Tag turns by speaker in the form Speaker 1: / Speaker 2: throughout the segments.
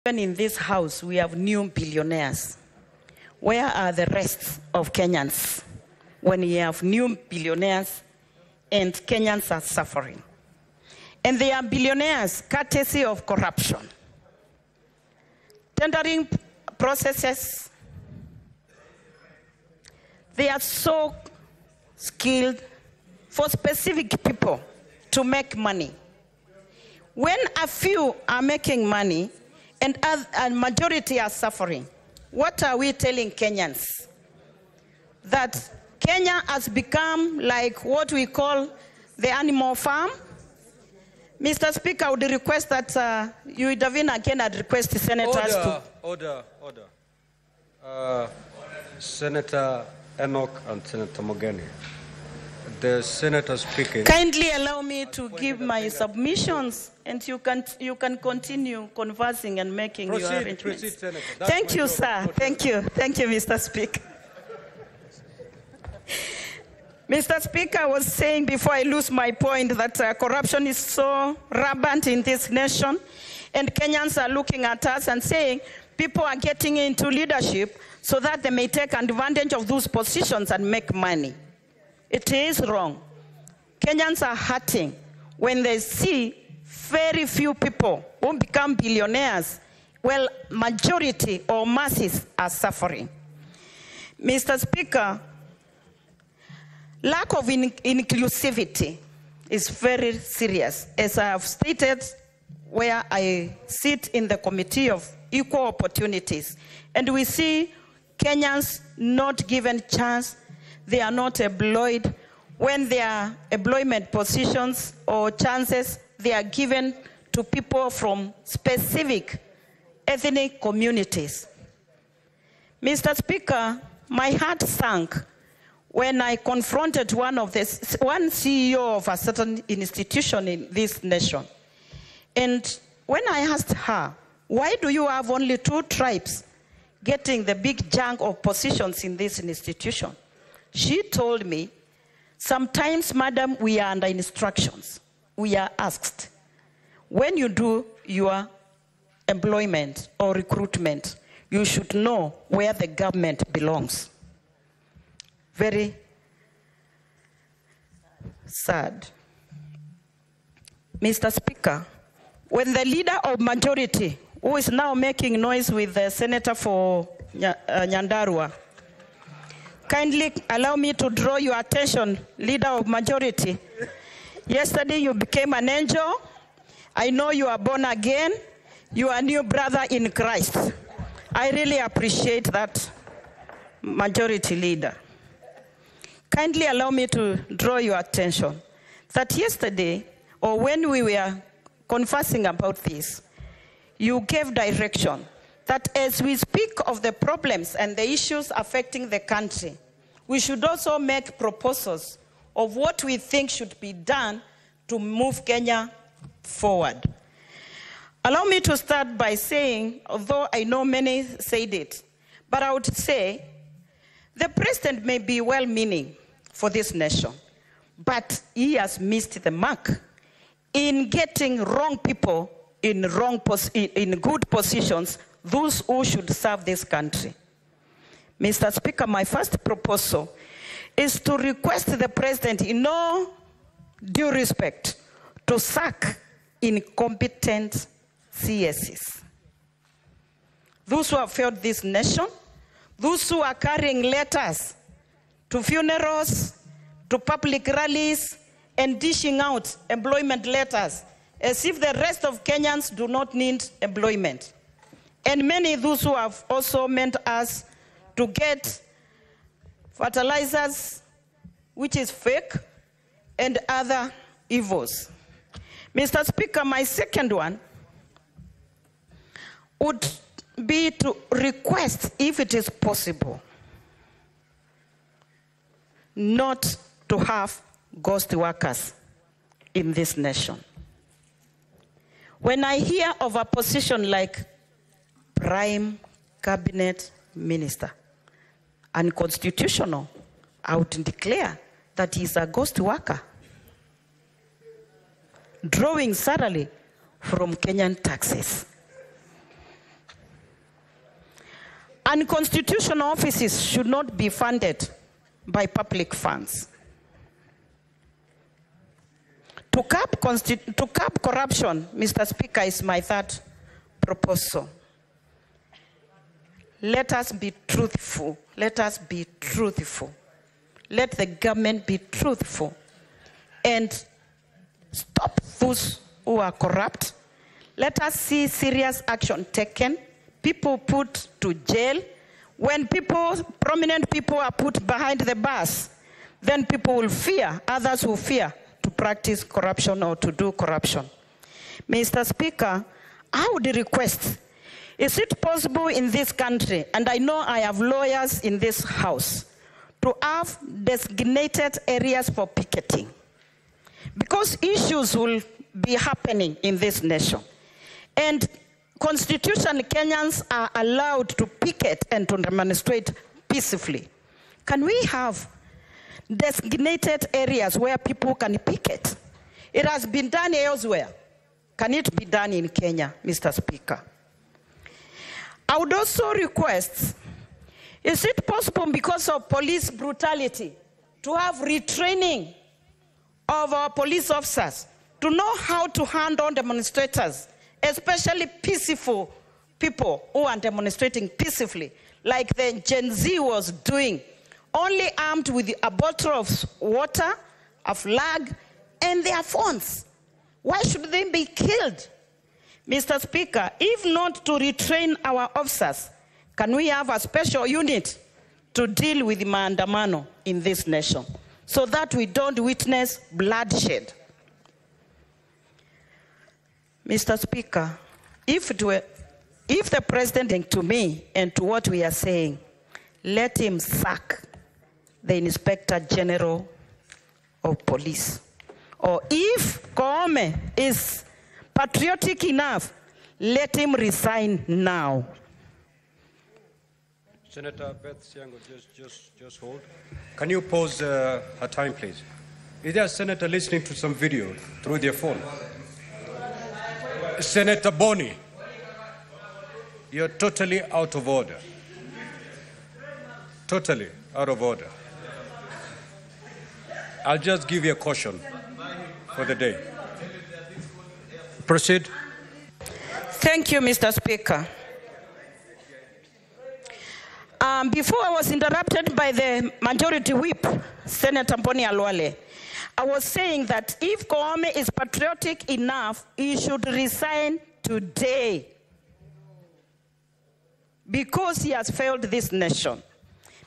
Speaker 1: Even in this house, we have new billionaires. Where are the rest of Kenyans when we have new billionaires and Kenyans are suffering? And they are billionaires courtesy of corruption. Tendering processes, they are so skilled for specific people to make money. When a few are making money and a majority are suffering, what are we telling Kenyans? That Kenya has become like what we call the animal farm? Mr. Speaker, I would request that you, Davina, again, I'd request the senators to...
Speaker 2: Order. Senator Enoch and Senator Mogeni. The senator speaking.
Speaker 1: Kindly allow me to give my submissions, and you can continue conversing and making your arrangements.
Speaker 2: Proceed, Senator.
Speaker 1: Thank you, sir. Thank you, Mr. Speaker. Mr. Speaker, I was saying before I lose my point that corruption is so rampant in this nation, and Kenyans are looking at us and saying people are getting into leadership so that they may take advantage of those positions and make money. It is wrong. Kenyans are hurting when they see very few people who become billionaires, while majority or masses are suffering. Mr. Speaker, lack of inclusivity is very serious. As I have stated, where I sit in the Committee of Equal Opportunities, and we see Kenyans not given chance, they are not employed. When their employment positions or chances, they are given to people from specific ethnic communities. Mr. Speaker, my heart sank when I confronted one CEO of a certain institution in this nation. And when I asked her, why do you have only 2 tribes getting the big chunk of positions in this institution? She told me, sometimes, madam, we are under instructions. We are asked, when you do your employment or recruitment, you should know where the government belongs. Very sad. Mr. Speaker, when the leader of majority, who is now making noise with the senator for Nyandarua, kindly allow me to draw your attention, leader of majority. Yesterday you became an angel. I know you are born again. You are a new brother in Christ. I really appreciate that, majority leader. Kindly allow me to draw your attention that yesterday, or when we were conversing about this, you gave direction that as we speak of the problems and the issues affecting the country, we should also make proposals of what we think should be done to move Kenya forward. Allow me to start by saying, although I know many said it, but I would say the president may be well-meaning for this nation, but he has missed the mark in getting wrong people in good positions, those who should serve this country. Mr. Speaker, my first proposal is to request the president, in all due respect, to sack incompetent CSs. Those who have failed this nation, those who are carrying letters to funerals, to public rallies, and dishing out employment letters, as if the rest of Kenyans do not need employment. And many those who have also meant us to get fertilizers, which is fake, and other evils. Mr. Speaker, my second one would be to request, if it is possible, not to have ghost workers in this nation. When I hear of a position like Prime Cabinet Minister, unconstitutional, I would declare that he's a ghost worker, drawing salary from Kenyan taxes. Unconstitutional offices should not be funded by public funds. To curb corruption, Mr. Speaker, is my third proposal. Let us be truthful. Let us be truthful. Let the government be truthful and stop those who are corrupt. Let us see serious action taken, people put to jail. When prominent people are put behind the bars, then people will fear, others will fear to practice corruption or to do corruption. Mr. Speaker, I would request, is it possible in this country, and I know I have lawyers in this house, to have designated areas for picketing? Because issues will be happening in this nation. And constitutional Kenyans are allowed to picket and to demonstrate peacefully. Can we have designated areas where people can picket? It has been done elsewhere. Can it be done in Kenya, Mr. Speaker? I would also request, is it possible because of police brutality to have retraining of our police officers to know how to handle demonstrators, especially peaceful people who are demonstrating peacefully, like the GenZ was doing, only armed with a bottle of water, a flag, and their phones? Why should they be killed? Mr. Speaker, if not to retrain our officers, can we have a special unit to deal with maandamano in this nation so that we don't witness bloodshed? Mr. Speaker, if the president, to me and to what we are saying, let him sack the Inspector General of Police. Or if Koome is patriotic enough, let him resign now.
Speaker 2: Senator Beth Siango, just hold. Can you pause her time, please? Is there a senator listening to some video through their phone? Senator Boni, you're totally out of order. Totally out of order. I'll just give you a caution for the day. Proceed.
Speaker 1: Thank you, Mr. Speaker. Before I was interrupted by the majority whip, Senator Mboni Alwale, I was saying that if Koome is patriotic enough, he should resign today because he has failed this nation.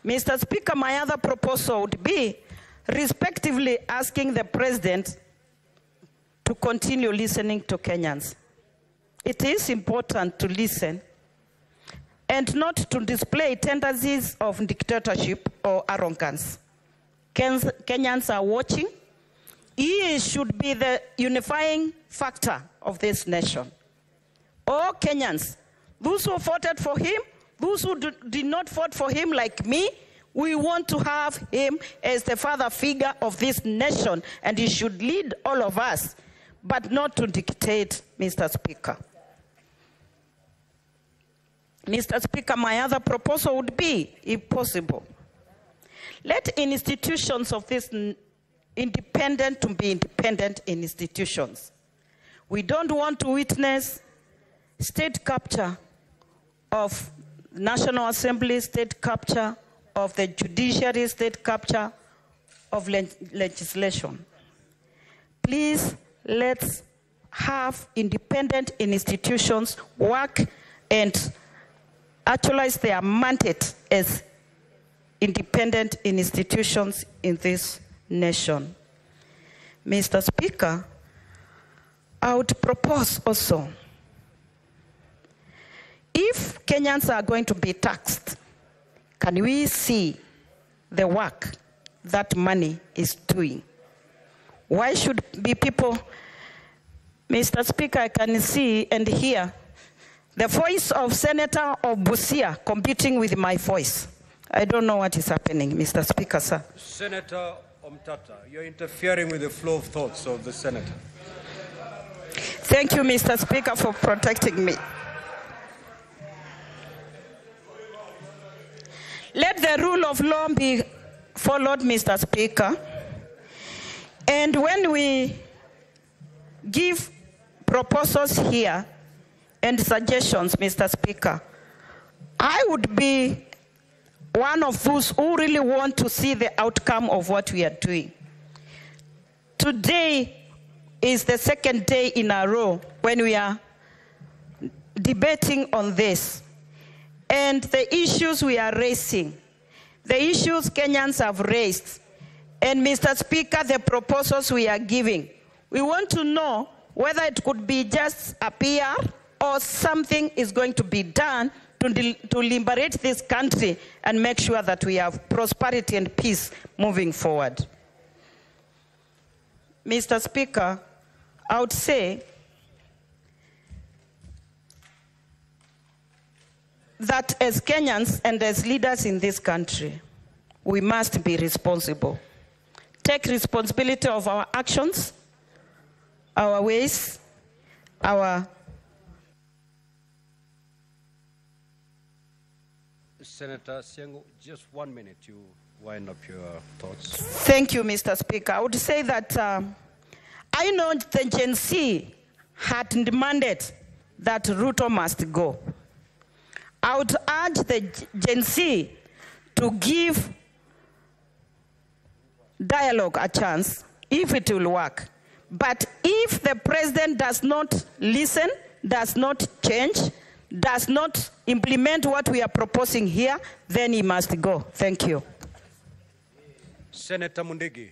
Speaker 1: Mr. Speaker, my other proposal would be respectively asking the president to continue listening to Kenyans. It is important to listen and not to display tendencies of dictatorship or arrogance. Kenyans are watching. He should be the unifying factor of this nation. All Kenyans, those who voted for him, those who did not vote for him like me, we want to have him as the father figure of this nation, and he should lead all of us, but not to dictate, Mr. Speaker. Mr. Speaker, my other proposal would be, if possible, let institutions of this independent to be independent institutions. We don't want to witness state capture of National Assembly, state capture of the judiciary, state capture of legislation. Please, let's have independent institutions work and actualize their mandate as independent institutions in this nation. Mr. Speaker, I would propose also, if Kenyans are going to be taxed, can we see the work that money is doing? Why should be people, Mr. Speaker, I can see and hear the voice of Senator of Busia competing with my voice. I don't know what is happening, Mr. Speaker, sir.
Speaker 2: Senator Omtata, you're interfering with the flow of thoughts of the senator.
Speaker 1: Thank you, Mr. Speaker, for protecting me. Let the rule of law be followed, Mr. Speaker. And when we give proposals here and suggestions, Mr. Speaker, I would be one of those who really want to see the outcome of what we are doing. Today is the second day in a row when we are debating on this. And the issues we are raising, the issues Kenyans have raised, and Mr. Speaker, the proposals we are giving, we want to know whether it could be just a PR or something is going to be done to liberate this country and make sure that we have prosperity and peace moving forward. Mr. Speaker, I would say that as Kenyans and as leaders in this country, we must be responsible. Take responsibility of our actions, our ways, our...
Speaker 2: Senator Siango, just 1 minute to wind up your thoughts.
Speaker 1: Thank you, Mr. Speaker. I would say that I know the GenZ had demanded that Ruto must go. I would urge the GenZ to give dialogue a chance, if it will work. But if the president does not listen, does not change, does not implement what we are proposing here, then he must go. Thank you.
Speaker 2: Senator Mundigi.